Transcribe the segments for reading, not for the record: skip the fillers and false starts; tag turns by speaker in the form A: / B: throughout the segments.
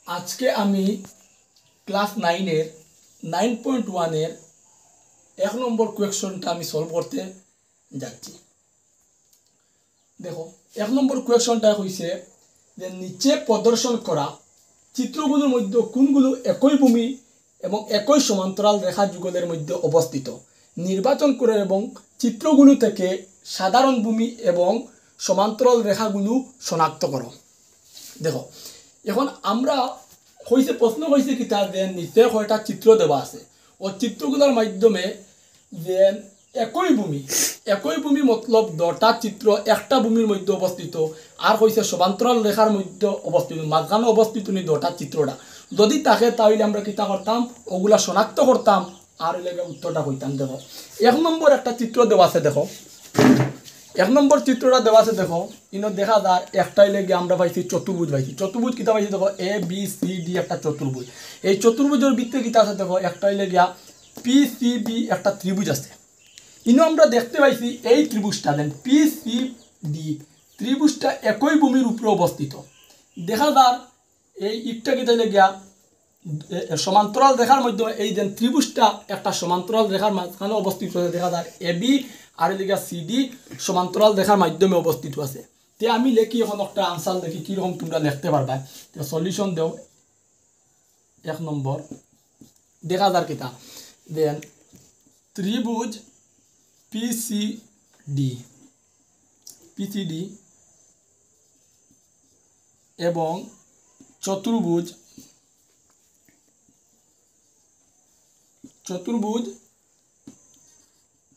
A: আজকে আমি ক্লাস 9-এর 9.1-এর 1 নম্বর কোয়েশ্চনটা আমি সলভ করতে যাচ্ছি। দেখো 1 নম্বর কোয়েশ্চনটা হইছে যে নিচে প্রদর্শন করা চিত্রগুলোর মধ্যে কোনগুলো একই ভূমি এবং একই সমান্তরাল রেখা যুগলের মধ্যে অবস্থিত নির্বাচন করে এবং চিত্রগুলো থেকে সাধারণ ভূমি এবং সমান্তরাল রেখাগুলো শনাক্ত করো। দেখো এখন আমরা হইছে প্রশ্ন হয়েছে কি তার যে নিচে কয়টা চিত্র দেওয়া আছে ও চিত্রগুলোর মাধ্যমে যে একই ভূমি মতলব দুটা চিত্র একটা ভূমির মধ্যে অবস্থিত আর হইছে সমান্তরাল রেখার মধ্যে অবস্থিত মাঝখানে অবস্থিত নি দুটা চিত্রটা যদি থাকে তাহলে আমরা কিতা করতাম ওগুলা শনাক্ত করতাম আর লেগে উত্তরটা হইতাম। দেখো 1 নম্বর একটা চিত্র দেওয়া আছে। দেখো 1 নম্বর চিত্রটা দেওয়া আছে। দেখো ইনো দেখা যায় একটাই লেগে আমরা পাইছি চতুর্ভুজ পাইছি। চতুর্ভুজ কিতা পাইছি দেখো এ বি সি ডি একটা চতুর্ভুজ। এই চতুর্ভুজের ভিতরে কিতা আছে দেখো একটাই লেগিয়া পি সি বি একটা ত্রিভুজ আছে। ইনো আমরা দেখতে পাইছি এই ত্রিভুজটা দেন পি সি ডি ত্রিভুজটা একই ভূমির উপরে অবস্থিত। দেখা যায় এই ইটটা কিতা লেগিয়া সমান্তরাল রেখার মধ্যে এই যে ত্রিভুজটা একটা সমান্তরাল রেখার মাঝখানে অবস্থিত আছে। দেখা যায় এ বি আর এদিকে সি ডি সমান্তরাল রেখার মাধ্যমে অবস্থিত আছে। তে আমি লেখি এখন একটা আনসার দেখি কীরকম তোমরা লিখতে পারবা। সলিউশন দেও 1 নম্বর দেখা যার কিতা দেন ত্রিভুজ পিসিডি এবং চতুর্ভুজ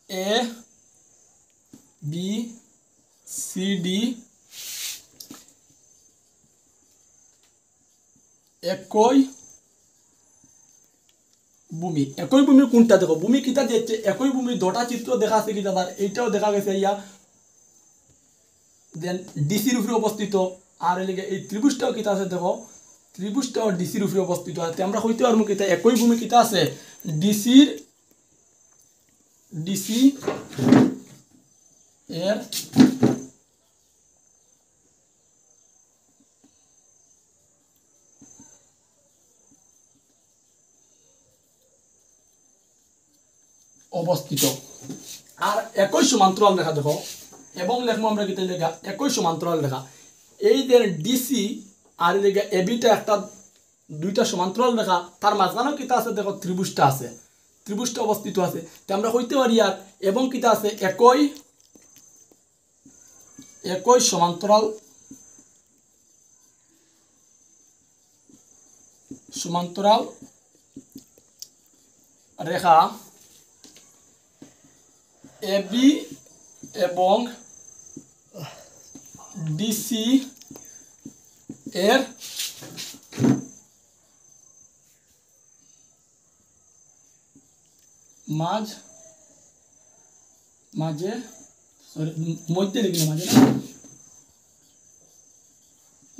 A: এ বি সি ডি একই ভূমি কোনটা দেখো ভূমি কিতা দিচ্ছে একই ভূমি দুটা চিত্র দেখা আছে কিতা তার এইটাও দেখা গেছে ইয়া দেন ডিসির উপরে অবস্থিত আর এদিকে এই ত্রিভুজটাও কিতা আছে দেখো ত্রিভুজটাও ডিসির উপরে অবস্থিত আছে। আমরা হইতে পারবো কিতা একই ভূমি কিতা আছে ডিসি এর অবস্থিত আর একই সমান্তরাল রেখা দেখো এবং লেখবো আমরা কিতা লেখা একই সমান্তরাল রেখা এই যে ডিসি আর এদিকে এবিটা একটা দুইটা সমান্তরাল রেখা তার মাঝখানেও কিতা আছে দেখো ত্রিভুজটা অবস্থিত আছে। তো আমরা হইতে পারি আর এবং কিতা আছে একই সমান্তরাল রেখা এবি এবং ডিসি এর মাঝে মধ্যে লিখলে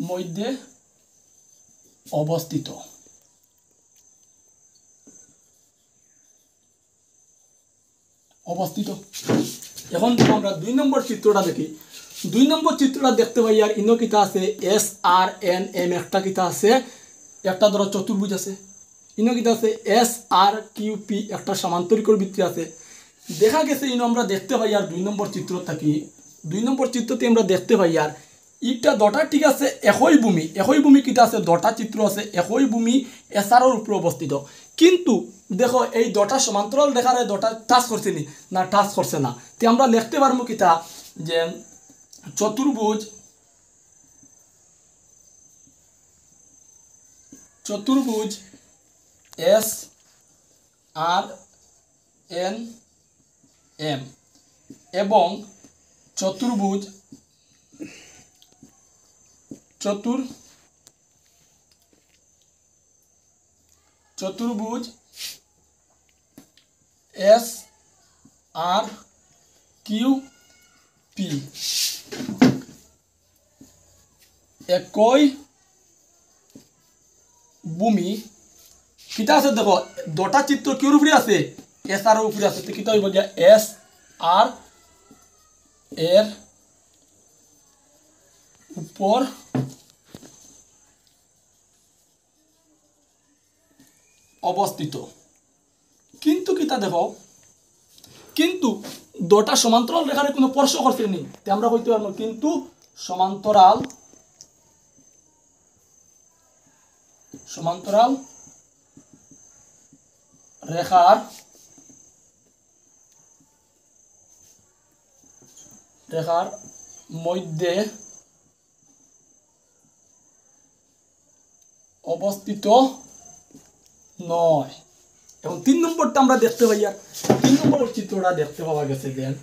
A: মধ্যে অবস্থিত। এখন আমরা 2 নম্বর চিত্রটা দেখি। 2 নম্বর চিত্রটা দেখতে পাই আর ইনো কিতা আছে এস আর এন এম একটা কিতা আছে একটা ধরো চতুর্ভুজ আছে ইনো কিতা আছে এস আর কিউ পি একটা সমান্তরিকর ভিত্তি আছে। দেখা গেছে ইনো আমরা দেখতে পাই আর 2 নম্বর চিত্র থাকি 2 নম্বর চিত্রতে আমরা দেখতে পাই আর ইটা দটা ঠিক আছে একই ভূমি কিতা আছে দটা চিত্র আছে একই ভূমি এসআরের উপরে অবস্থিত কিন্তু দেখো এই দটা সমান্তরাল রেখারে দটা টাচ করছে নি না টাচ করছে না। তে আমরা লিখতে পারবো কিতা যে চতুর্ভুজ এস আর এন এম এবং চতুর্ভুজ এস আর কিউ পি একই ভূমি কিতা আছে দেখো দুটা চিত্র কির উপরে আছে এস আর উপরে আছে তো কিতা হইব যে এস আর এর উপর অবস্থিত। কিন্তু কিতা দেখো, কিন্তু দুটা সমান্তরাল রেখার কোনো স্পর্শ করতে নেই, আমরা কইতে পারবো কিন্তু সমান্তরাল রেখার মধ্যে অবস্থিত নয়। এবং 3 নম্বরটা আমরা দেখতে পাই, আর 3 নম্বর চিত্রটা দেখতে পাওয়া গেছে দেন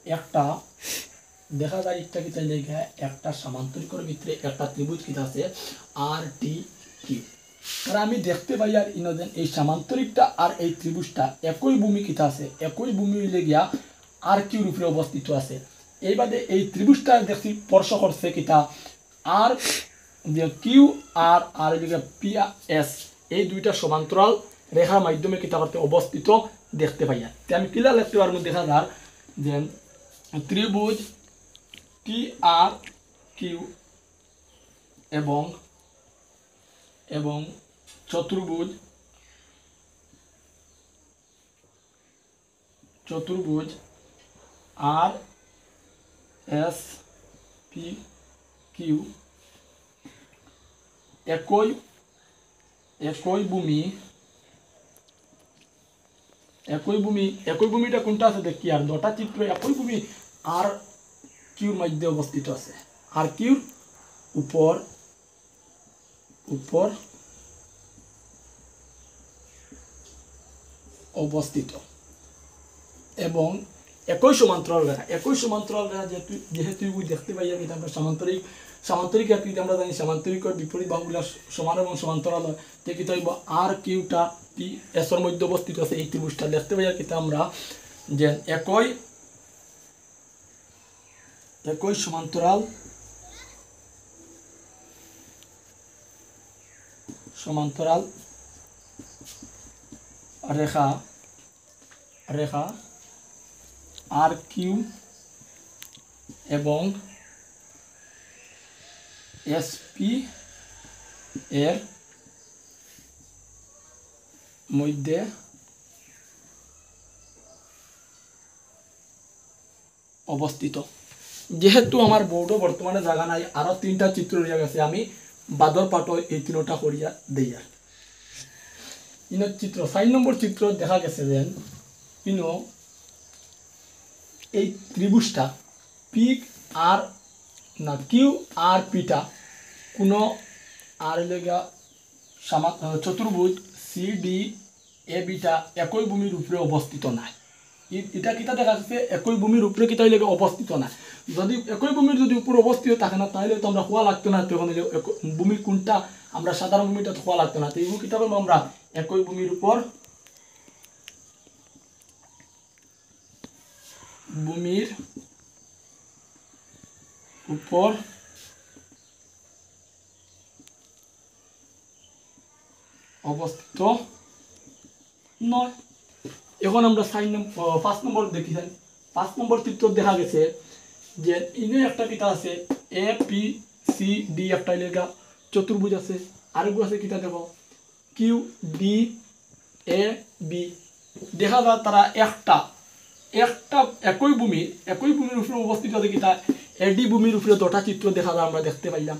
A: একটা দেখা যায় একটা কিতা জায়গা একটা সামান্তরিকের ভিতরে একটা ত্রিভুজ কিতা আছে আর টি কিউ। আর আমি দেখতে পাই আর ইনোদেন এই সামান্তরিকটা আর এই ত্রিভুজটা একই ভূমি কিতা আছে, একই ভূমি হইলে গিয়া আর কিউর উপরে অবস্থিত আছে। এই বাদে এই ত্রিভুজটা দেখছি স্পর্শ করছে কিতা আর কিউ আর আর পি এস, এই দুইটা সমান্তরাল রেখার মাধ্যমে কিতা করতে অবস্থিত দেখতে পাই। আমি ক্লিয়ার লিখতে পারবো, দেখা যার যে ত্রিভুজ টি আর কিউ এবং চতুর্ভুজ আর এস পি কিউ একই ভূমিটা কোনটা আছে দেখি, আর দুটা চিত্র একই ভূমি আর কিউর মধ্যে অবস্থিত আছে, আর কিউর উপর অবস্থিত এবং একই সমান্তরাল রেখা যেহেতু দেখতে পাই আমি আমরা সামান্তরিক আকৃতি আমরা জানি সামান্তরিকের বিপরীত বাহুগুলা সমান এবং সমান্তরাল হয়, কি হইব আর কিউটা পি এস এর মধ্যে অবস্থিত আছে। এই ত্রিভুজটা দেখতে পাই আর কিন্তু আমরা যে একই সমান্তরাল রেখা আর কিউ এবং এসপি এর মধ্যে অবস্থিত। যেহেতু আমার বোর্ডও বর্তমানে জায়গা নাই, আরো 3টা চিত্র রয়ে গেছে, আমি বাদর পাঠ এই 3টা করিয়া দেই। আর ইনো চিত্র 4 নম্বর চিত্র দেখা গেছে যে ইনো এই ত্রিভুজটা পি আর না কিউ আর পিটা কোনো আর লেগা চতুর্ভুজ সি ডি এ বিটা একই ভূমির উপরে অবস্থিত নাই। এটা কিতা দেখা যাচ্ছে একই ভূমির উপরে কিতা লেগে অবস্থিত না। যদি একই ভূমির যদি উপরে অবস্থিত থাকে না তাহলে তো আমরা খোয়া লাগতো না, তখন ভূমি কোনটা আমরা সাধারণ ভূমিটা খোয়া লাগতো না। তো এই কিতা করবো আমরা একই ভূমির উপর অবস্থিত নয়। এখন আমরা 5 নম্বর দেখি। 5 নম্বর চিত্র দেখা গেছে যে ইনে একটা কিতা আছে এ পি সি ডি একটা লেগা চতুর্ভুজ আছে, আরেকটু আছে কিতা দেখো কিউ ডি এ বি। দেখা যায় তারা একটা একই ভূমির উপরে অবস্থিত আছে কিতা এডি ভূমির উপরে দুটা চিত্র দেখা যায় আমরা দেখতে পাইলাম।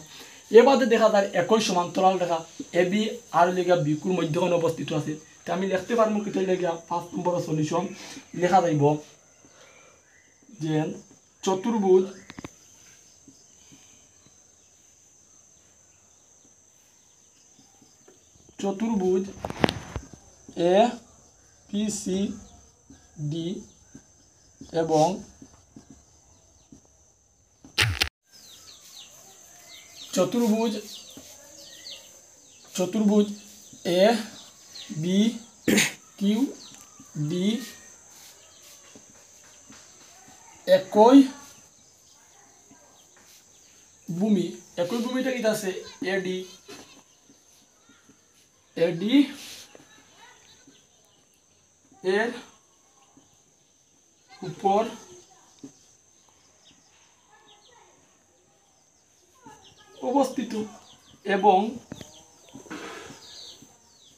A: এবারে দেখা যায় একই সমান্তরাল রেখা এ বি আর লেগা বিকুর মধ্যখানে অবস্থিত আছে। তো আমি লিখতে পারবো কিতা লেগা 5 নম্বর সলিউশন লেখা যাইব যে চতুর্ভুজ এ পি সি ডি এবং চতুর্ভুজ এ বি কিউ ডি একই ভূমিটা কিটা আছে এডি এর উপর অবস্থিত এবং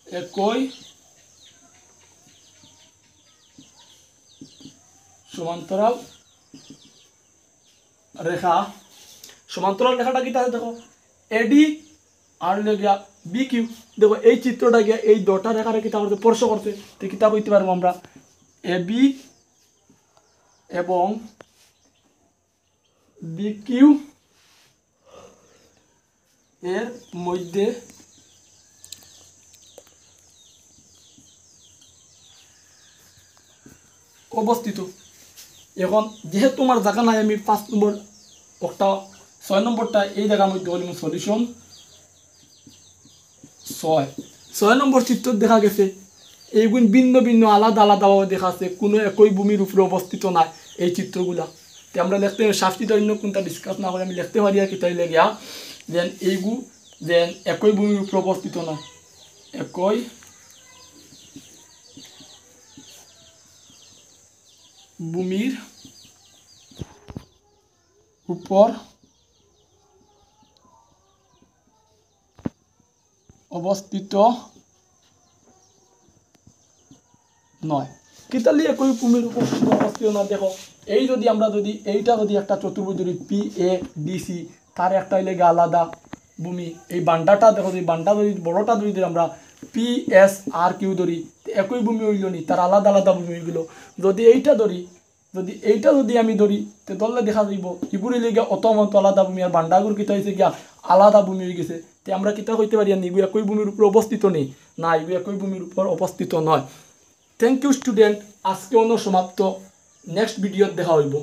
A: একই সমান্তরাল রেখা সমান্তরাল রেখাটা কি তাহলে দেখো এডি আর গিয়া বি কিউ দেখো এই চিত্রটা গিয়া এই দুটা রেখাটা কি তাহলে স্পর্শ করছে তো কি তা কইতে পারবো আমরা এ বি এবং বি কিউ এর মধ্যে অবস্থিত। এখন যেহেতু আমার জায়গা নাই আমি 5 নম্বর একটা 6 নম্বরটা এই জায়গার মধ্যে হল সলিউশন 6 নম্বর চিত্র দেখা গেছে এইগুলো ভিন্ন ভিন্ন আলাদা আলাদাভাবে দেখা আছে কোনো একই ভূমির উপরে অবস্থিত নাই এই চিত্রগুলা। তো আমরা লিখতে শাস্তিটা অন্য কোনটা ডিসকাস না করে আমি লিখতে পারি আর কি তাই লেগিয়া যেন এইগু যেন একই ভূমির উপরে অবস্থিত নয় একই ভূমির উপর অবস্থিত নয় কিতালি একই ভূমির উপর অবস্থিত না। দেখো এই যদি আমরা যদি এইটা যদি একটা চতুর্ভুজ ধরি পি এ ডিসি তার একটা লেগে আলাদা ভূমি এই বান্ডাটা দেখো যদি বান্ডা ধরি বড়টা ধরি আমরা পি এস আর কিউ ধরি একই ভূমি হইল নি তার আলাদা আলাদা ভূমি হইগুলো। যদি এইটা ধরি যদি আমি ধরি তো ধরলে দেখা যাইব ইগুড়ি লেগে অত মত আলাদা ভূমি আর বান্ডাগুর কিতা হয়েছে গিয়া আলাদা ভূমি হয়ে গেছে। তো আমরা কিতা কইতে পারি আর ইগু একই ভূমির উপর অবস্থিত নেই না ইগু একই ভূমির উপর অবস্থিত নয়। থ্যাংক ইউ স্টুডেন্ট আজকে অন্য সমাপ্ত নেক্সট ভিডিও দেখা হইব।